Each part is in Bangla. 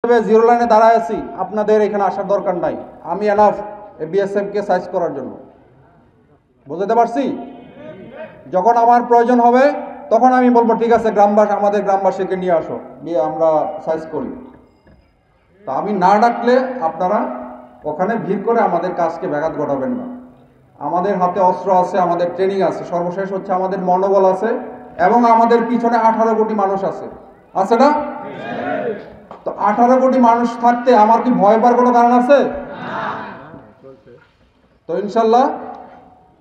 জিরো লাইনে দাঁড়ায় আছি, আপনাদের এখানে আসার দরকার নাই। আমি এনাফ বিএসএফকে সাইজ করার জন্য। বুঝতে পারছি? যখন আমার প্রয়োজন হবে তখন আমি বলবো ঠিক আছে আমাদের গ্রামবাসীকে নিয়ে আসো, নিয়ে আমরা সাইজ করি। তা আমি না ডাকলে আপনারা ওখানে ভিড় করে আমাদের কাজকে ব্যাঘাত ঘটাবেন না। আমাদের হাতে অস্ত্র আছে, আমাদের ট্রেনিং আছে, সর্বশেষ হচ্ছে আমাদের মনোবল আছে, এবং আমাদের পিছনে 18 কোটি মানুষ আছে না? তো 18 কোটি মানুষ থাকতে আমার কি ভয় পাওয়ার কোনো কারণ আছে? তো ইনশাল্লাহ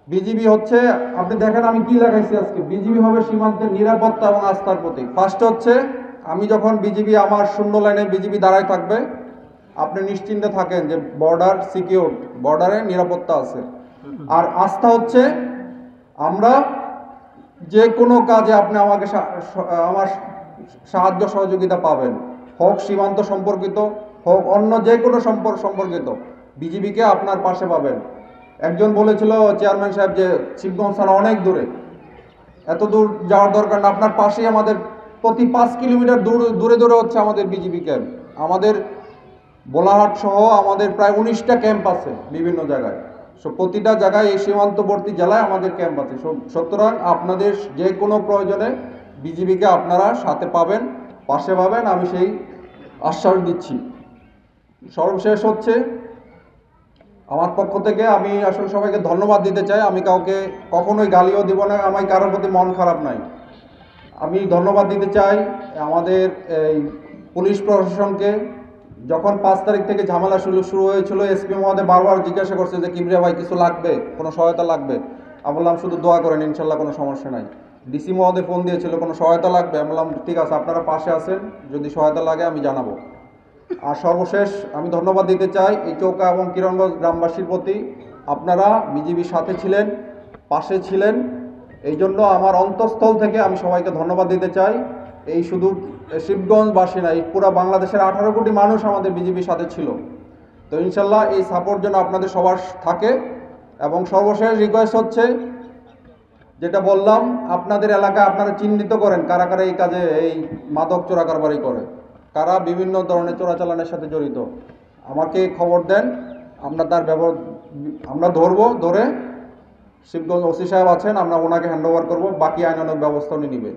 বিজিবি হচ্ছে, আপনি দেখেন আমি কি লেখাইছি আজকে, বিজিবি হবে সীমান্তের নিরাপত্তা এবং আস্থার প্রতীক। ফার্স্ট হচ্ছে আমি যখন বিজিবি আমার শূন্য লাইনে বিজিবি দাঁড়ায় থাকবে, আপনি নিশ্চিন্তে থাকেন যে বর্ডার সিকিউর, বর্ডারে নিরাপত্তা আছে। আর আস্থা হচ্ছে আমরা যে কোনো কাজে আপনি আমাকে আমার সাহায্য সহযোগিতা পাবেন, হোক সীমান্ত সম্পর্কিত, হোক অন্য যে কোনো সম্পর্কিত, বিজিবিকে আপনার পাশে পাবেন। একজন বলেছিল চেয়ারম্যান সাহেব যে শিবগঞ্জ থানা অনেক দূরে, এত দূর যাওয়ার দরকার না, আপনার পাশেই আমাদের প্রতি 5 কিলোমিটার দূরে দূরে হচ্ছে আমাদের বিজিবি ক্যাম্প। আমাদের বোলাহাট সহ আমাদের প্রায় 19টা ক্যাম্প আছে বিভিন্ন জায়গায়। প্রতিটা জায়গায় এই সীমান্তবর্তী জেলায় আমাদের ক্যাম্প আছে। সুতরাং আপনাদের যে কোনো প্রয়োজনে বিজিবিকে আপনারা সাথে পাবেন, পাশে পাবেন, আমি সেই আশ্বাস দিচ্ছি। সর্বশেষ হচ্ছে আমার পক্ষ থেকে আমি আসলে সবাইকে ধন্যবাদ দিতে চাই। আমি কাউকে কখনোই গালিও দিব না, আমার কারোর প্রতি মন খারাপ নাই। আমি ধন্যবাদ দিতে চাই আমাদের এই পুলিশ প্রশাসনকে। যখন 5 তারিখ থেকে ঝামেলা শুরু হয়েছিল, এসপি মহোদয় বারবার জিজ্ঞাসা করছে যে কিবরিয়া ভাই কিছু লাগবে, কোনো সহায়তা লাগবে? আমি বললাম শুধু দোয়া করেন, ইনশাল্লাহ কোনো সমস্যা নাই। ডিসি মহোদয় ফোন দিয়েছিল কোনো সহায়তা লাগবে? আমি বললাম ঠিক আছে, আপনারা পাশে আছেন, যদি সহায়তা লাগে আমি জানাবো। আর সর্বশেষ আমি ধন্যবাদ দিতে চাই এই চৌকা এবং কিরণগঞ্জ গ্রামবাসীর প্রতি। আপনারা বিজিবির সাথে ছিলেন, পাশে ছিলেন, এই জন্য আমার অন্তঃস্থল থেকে আমি সবাইকে ধন্যবাদ দিতে চাই। এই শুধু শিবগঞ্জবাসী না, এই পুরো বাংলাদেশের 18 কোটি মানুষ আমাদের বিজিবির সাথে ছিল। তো ইনশাল্লাহ এই সাপোর্ট যেন আপনাদের সবার থাকে। এবং সর্বশেষ রিকোয়েস্ট হচ্ছে, যেটা বললাম, আপনাদের এলাকায় আপনারা চিহ্নিত করেন কারা কারা এই কাজে, এই মাদক চোরাকারবারি করে, কারা বিভিন্ন ধরনের চোরাচালানের সাথে জড়িত, আমাকে খবর দেন। আমরা ধরে শিবগঞ্জ ওসি সাহেব আছেন, আমরা ওনাকে হ্যান্ড ওভার করবো, বাকি আইনানুগ ব্যবস্থা উনি নেবেন।